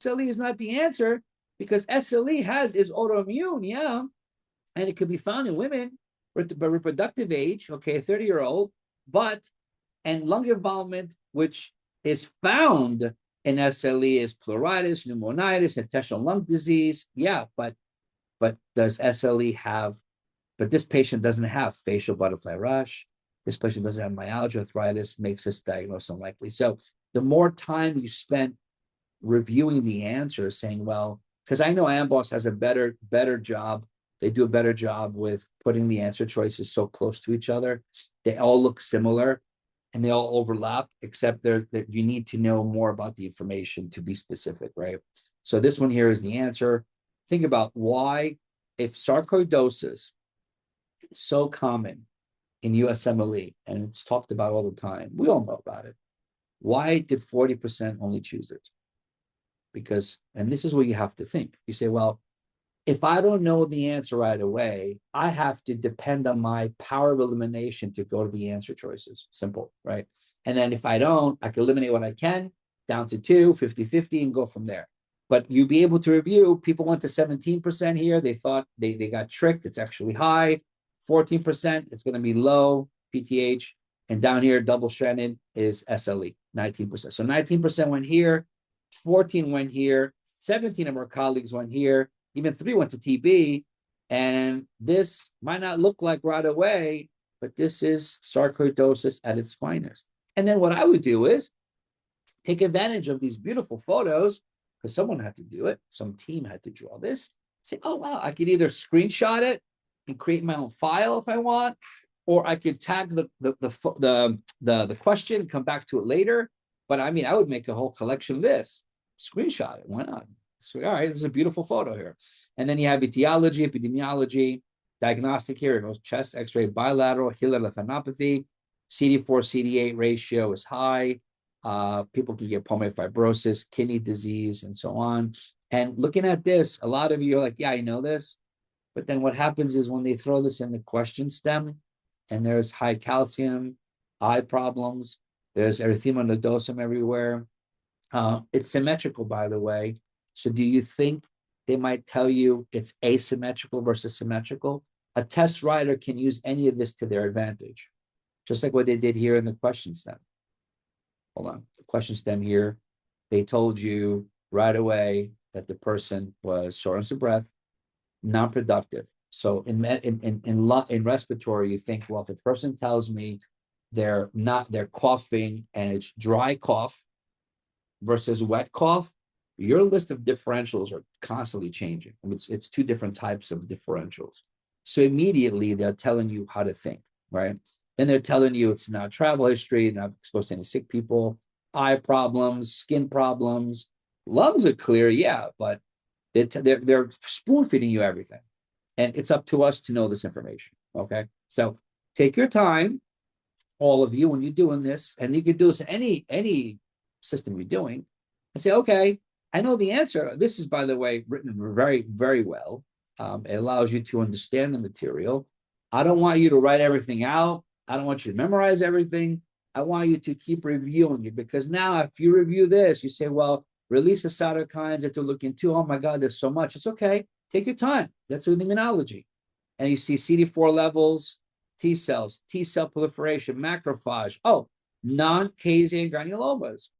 SLE is not the answer because SLE is autoimmune, yeah, and it could be found in women by reproductive age, okay, 30-year-old, and lung involvement, which is found in SLE, is pleuritis, pneumonitis, intestinal lung disease. Yeah, but does SLE have? But this patient doesn't have facial butterfly rash. This patient doesn't have myalgia arthritis, makes this diagnosis unlikely. So the more time you spend reviewing the answers, saying, well, because I know AMBOSS has a better job. They do a better job with putting the answer choices so close to each other. They all look similar and they all overlap, except that you need to know more about the information to be specific, right? So this one here is the answer. Think about why, if sarcoidosis is so common in USMLE and it's talked about all the time, we all know about it. Why did 40% only choose it? Because, and this is what you have to think. You say, well, if I don't know the answer right away, I have to depend on my power of elimination to go to the answer choices. Simple, right? And then if I don't, I can eliminate what I can down to 2, 50-50, and go from there. But you'll be able to review, people went to 17% here. They thought they got tricked. It's actually high. 14%, it's going to be low, PTH. And down here, double-stranded is SLE, 19%. So 19% went here, 14 went here, 17 of our colleagues went here, even 3 went to TB. And this might not look like right away, but this is sarcoidosis at its finest. And then what I would do is take advantage of these beautiful photos, because someone had to do it. Some team had to draw this. Say, oh, wow, I could either screenshot it and create my own file if I want, or I could tag the question and come back to it later. But I mean, I would make a whole collection of this, screenshot it. Why not? So, all right, this is a beautiful photo here. And then you have etiology, epidemiology, diagnostic here. It goes chest x-ray, bilateral, hilar lymphadenopathy, CD4, CD8 ratio is high. People can get pulmonary fibrosis, kidney disease, and so on. And looking at this, a lot of you are like, yeah, I know this. But then what happens is when they throw this in the question stem, and there's high calcium, eye problems, there's erythema nodosum everywhere. It's symmetrical, by the way. So do you think they might tell you it's asymmetrical versus symmetrical? A test writer can use any of this to their advantage, just like what they did here in the question stem. Hold on, the question stem here, they told you right away that the person was shortness of breath, non-productive. So in respiratory, you think, well, if a person tells me they're coughing and it's dry cough versus wet cough, your list of differentials are constantly changing. I mean, it's 2 different types of differentials. So immediately they're telling you how to think, right? Then they're telling you it's not travel history, not exposed to any sick people, eye problems, skin problems, lungs are clear, yeah, but they're spoon feeding you everything. And it's up to us to know this information, okay? So take your time, all of you, when you're doing this, and you can do this in any system you're doing, and say, okay, I know the answer. This is, by the way, written very, very well. It allows you to understand the material. I don't want you to write everything out. I don't want you to memorize everything. I want you to keep reviewing it, because now if you review this, you say, well, release of cytokines that they're looking to, oh my God, there's so much. It's okay. Take your time. That's with immunology. And you see CD4 levels, T cells, T cell proliferation, macrophage. Oh, non-Casein granulomas.